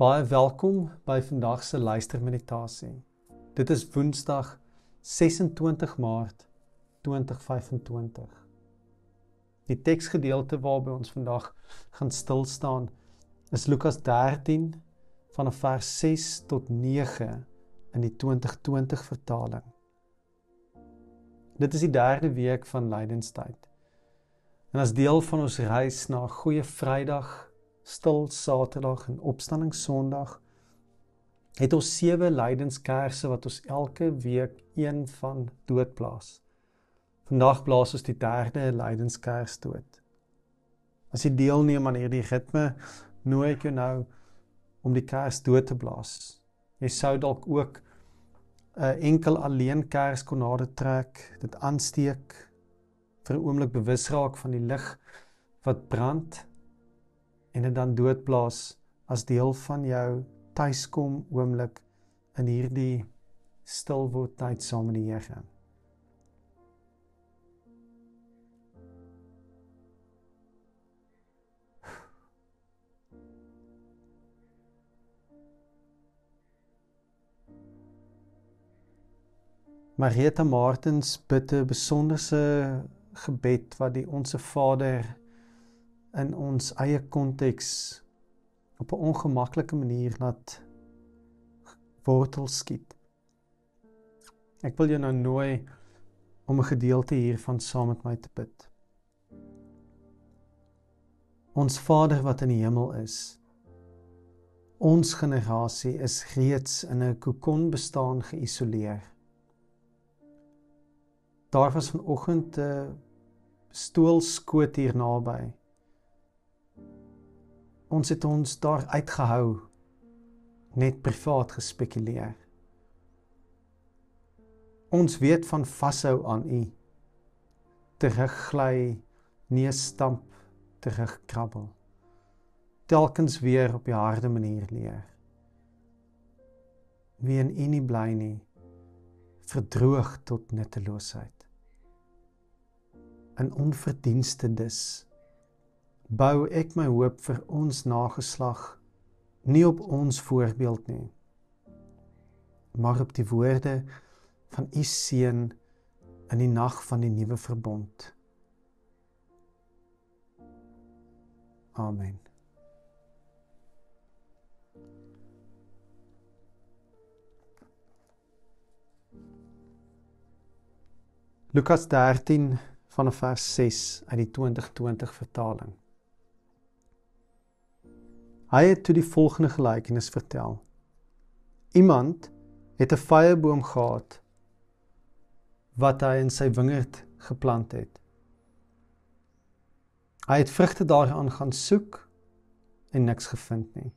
Baie welkom by vandag se luistermeditasie. Dit is Woensdag 26 Maart 2025. Die teksgedeelte waarby ons vandag gaan stilstaan is Lukas 13 vanaf vers 6 tot 9 in die 2020 vertaling. Dit is die derde week van lydenstyd. En as deel van ons reis na Goeie Vrydag, Stil Saterdag en Opstanding Sondag, het ons 7 lydenskerse wat ons elke week een van doodblaas. Vandag blaas ons die derde lydenskers dood. As jy deelneem aan hierdie ritme, nooi ek jou nou om die kers dood te blaas. Jy sou dalk ook 'n enkel alleen kers kon nader trek, dit aansteek, vir 'n oomblik bewus raak van die lig wat brand, en dit dan doodblaas as deel van jou tuiskom oomblik in hierdie stil word tyd saam met die Here. Marita Martens bid 'n besonderse gebed wat die Onse Vader in ons eie konteks op 'n ongemaklike manier laat wortel skiet. Ek wil jou nou nooi om 'n gedeelte hiervan saam met my te bid. Ons Vader wat in die hemel is, ons generasie is reeds in 'n kokon bestaan geïsoleer. Daar was vanoggend 'n stoelskoot hier naby. Ons het ons daar uitgehou, net privaat gespekuleer. Ons weet van vashou aan U, teruggly, neustamp, terugkrabbel, telkens weer op die harde manier leer. Wie in U nie bly nie, verdroog tot nutteloosheid. In onverdienste dus, bou ek my hoop vir ons nageslag, nie op ons voorbeeld nie, maar op die woorde van U Seun in die nag van die nuwe verbond. Amen. Lukas 13 vanaf vers 6 uit die 2020 vertaling. Hy het toe die volgende gelykenis vertel. Iemand het 'n vyeboom gehad wat hy in sy wingerd geplant het. Hy het vrugte daaraan gaan soek en niks gevind nie.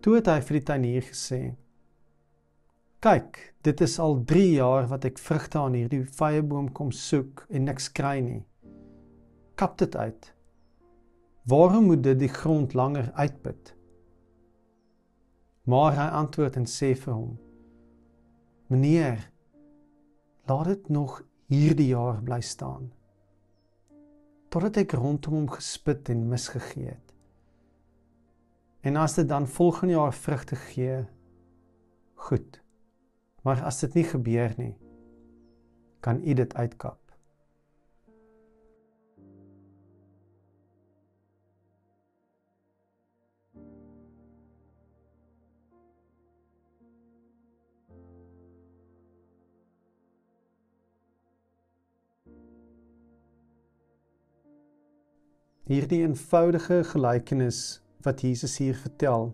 Toe het hy vir die tuinier gesê: "Kyk, dit is al 3 jaar wat ek vrugte aan hierdie vyeboom kom soek en niks kry nie. Kap dit uit. Waarom moet dit die grond langer uitput?" Maar hy antwoord en sê vir hom: "Meneer, laat dit nog hierdie jaar bly staan, totdat ek rondom hom gespit en misgegee het. En as dit dan volgende jaar vrugte gee, goed. Maar as dit nie gebeur nie, kan U dit uitkap." Hierdie eenvoudige gelykenis wat Jesus hier vertel,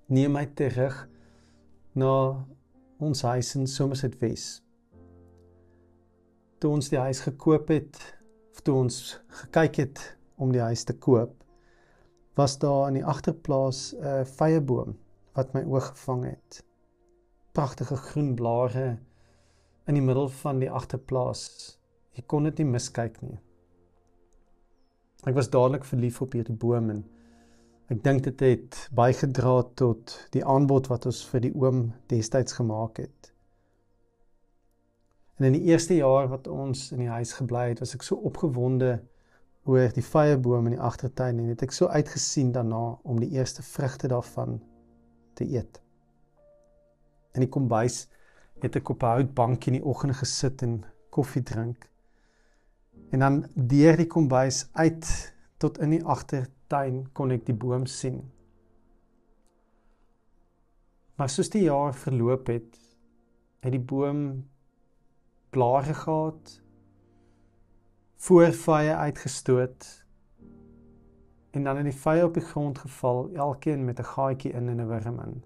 neem my terug na ons huis in Somerset-Wes. Toe ons die huis gekoop het, of toe ons gekyk het om die huis te koop, was daar in die agterplaas 'n vyeboom wat my oog gevang het. Pragtige groen blare in die middel van die agterplaas. Jy kon dit nie miskyk nie. Ek was dadelik verlief op hierdie boom en ek dink dit het bygedra tot die aanbod wat ons vir die oom destyds gemaak het. En in die eerste jaar wat ons in die huis gebly het, was ek so opgewonde oor die vyeboom in die agtertuin en het ek so uitgesien daarna om die eerste vrugte daarvan te eet. In die kombuis het ek op 'n houtbank in die oggend gesit en koffie drink. En dan deur die kombuis uit tot in die agtertuin kon ek die boom sien. Maar soos die jaar verloop het die boom blare gehad, voorvye uitgestoot en dan het die vye op die grond geval, elkeen met 'n gaatjie in en 'n wurm in.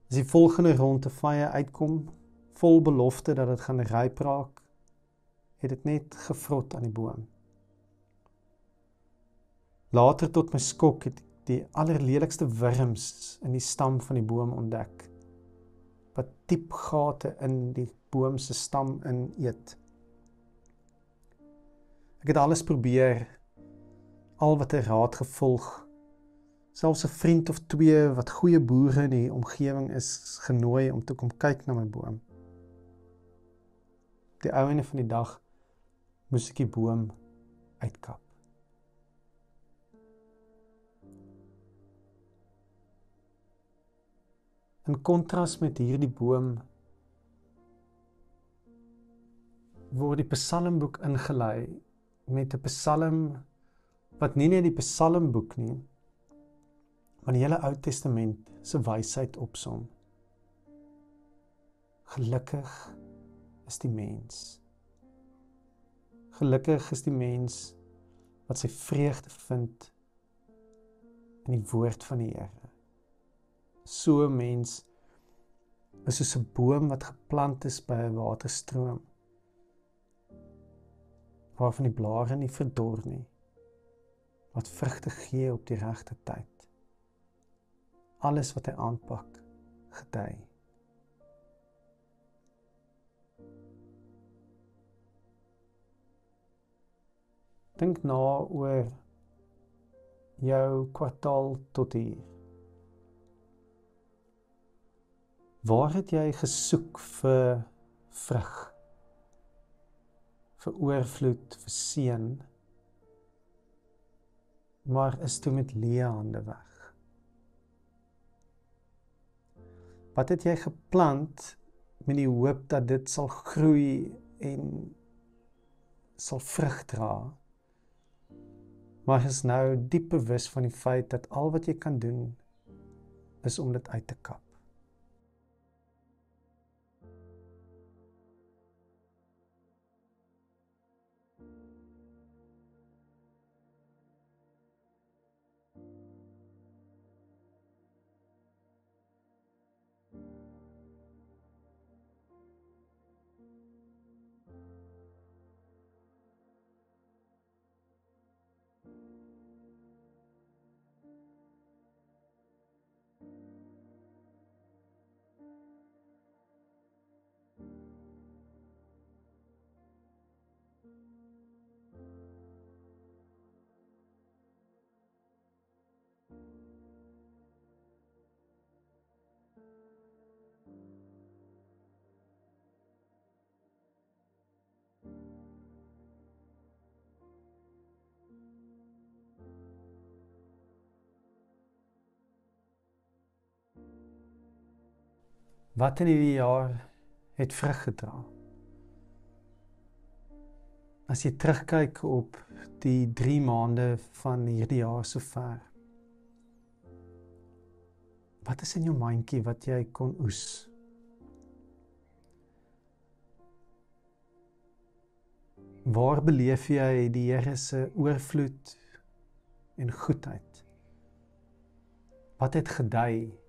As die volgende ronde vye uitkom, vol belofte dat dit gaan ryp raak, het dit net gevrot aan die boom. Later tot my skok het die allerlelikste wurms in die stam van die boom ontdek, wat diep gate in die boom se stam in eet. Ek het alles probeer, al wat 'n raad gevolg, selfs 'n vriend of twee wat goeie boere in die omgewing is, genooi om te kom kyk na my boom. Op die ou einde van die dag moes ek die boom uitkap. In kontras met hierdie boom word die psalmboek ingelei met 'n psalm wat nie net die psalmboek nie, maar die hele Ou Testament se wysheid opsom. Gelukkig is die mens. Gelukkig is die mens wat sy vreugde vind in die woord van die Here. So 'n mens is soos 'n boom wat geplant is by 'n waterstroom, waarvan die blare nie verdor nie, wat vrugte gee op die regte tyd. Alles wat hy aanpak, gedei. Dink na oor jou kwartaal tot hier. Waar het jy gesoek vir vrug, vir oorvloed, vir seën, maar is toe met leë hande weg? Wat het jy geplant met die hoop dat dit sal groei en sal vrug dra, maar is nou diep bewus van die feit dat al wat jy kan doen is om dit uit te kap. Wat in hierdie jaar het vrug gedra? As jy terugkyk op die 3 maande van hierdie jaar sover, wat is in jou mandjie wat jy kon oes? Waar beleef jy die Here se oorvloed en goedheid? Wat het gedei?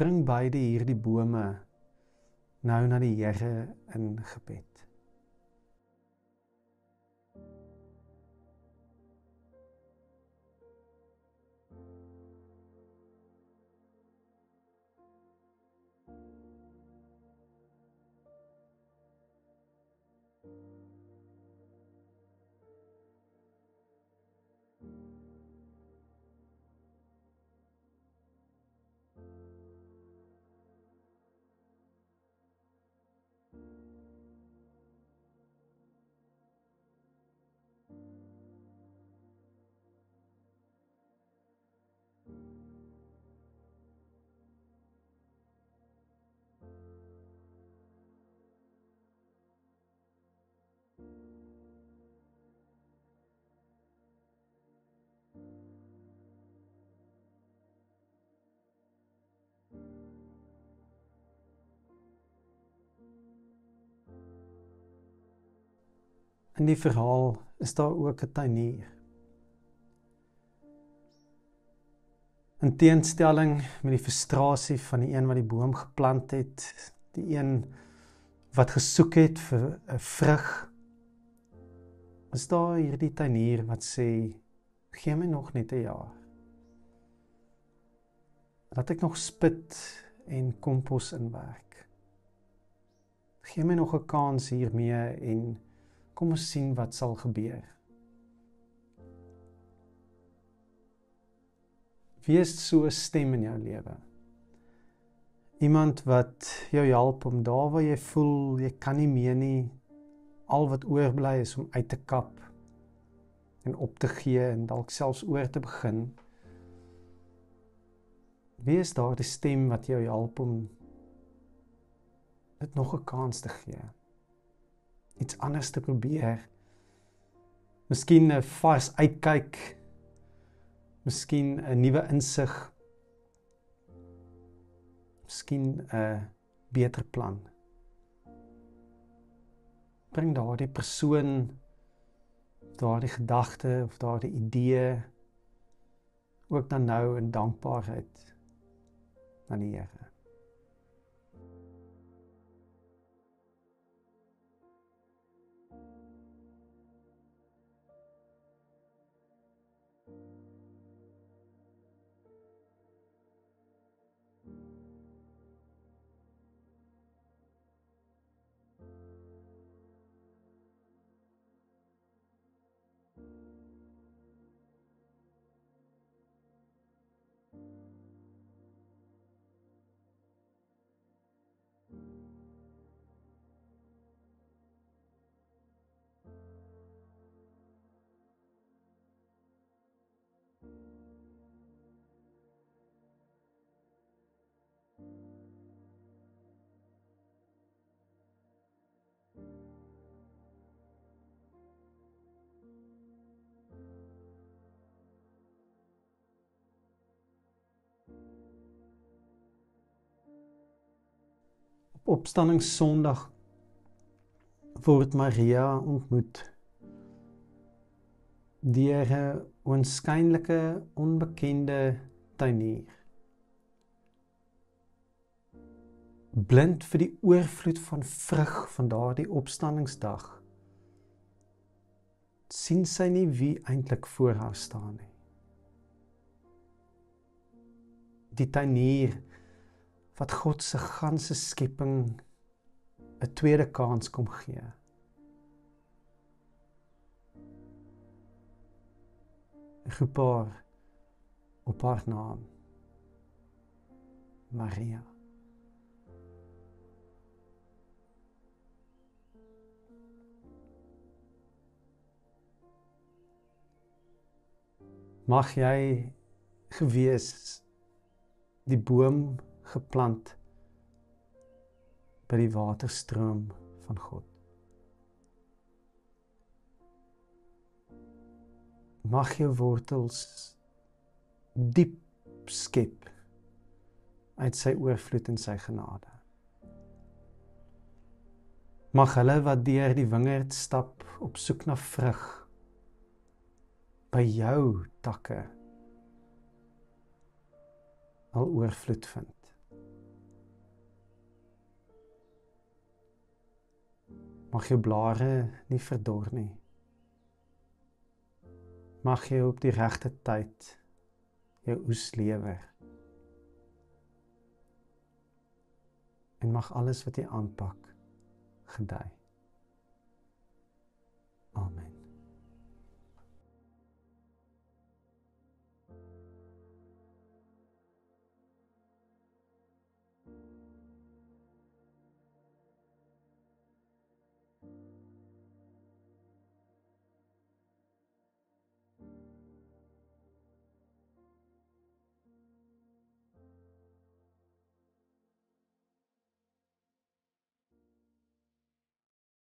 Bring beide hierdie bome nou na die Here in gebed. In die verhaal is daar ook 'n tuinier. In teenstelling met die frustrasie van die een wat die boom geplant het, die een wat gesoek het vir 'n vrug, is daar hierdie tuinier wat sê, gee my nog net 'n jaar. Laat ek nog spit en kompos inwerk. Gee my nog 'n kans hiermee en kom ons sien wat sal gebeur. Wie is so 'n stem in jou lewe? Iemand wat jou help om daar waar jy voel, jy kan nie meer nie, al wat oorbly is om uit te kap en op te gee en dalk selfs oor te begin. Wie is daar die stem wat jou help om dit nog 'n kans te gee? Iets anders te probeer. Miskien 'n vars uitkyk. Miskien 'n nuwe insig. Miskien 'n beter plan. Bring daardie persoon, daardie gedagte of daardie idee ook dan nou in dankbaarheid aan die Here. Op Opstandingssondag word Maria ontmoet deur 'n oënskynlike onbekende tuinier. Blind vir die oorvloed van vrug van daardie opstandingsdag, sien sy nie wie eintlik voor haar staan nie. Die tuinier wat God se ganse skepping 'n tweede kans kom gee. Roep haar op haar naam, Maria. Mag jy gewees die boom geplant by die waterstroom van God. Mag jou wortels diep skep uit sy oorvloed en sy genade. Mag hulle wat deur die wingerd stap op soek na vrug, by jou takke al oorvloed vind. Mag jou blare nie verdor nie. Mag jy op die regte tyd jou oes lewer. En mag alles wat jy aanpak gedei. Amen.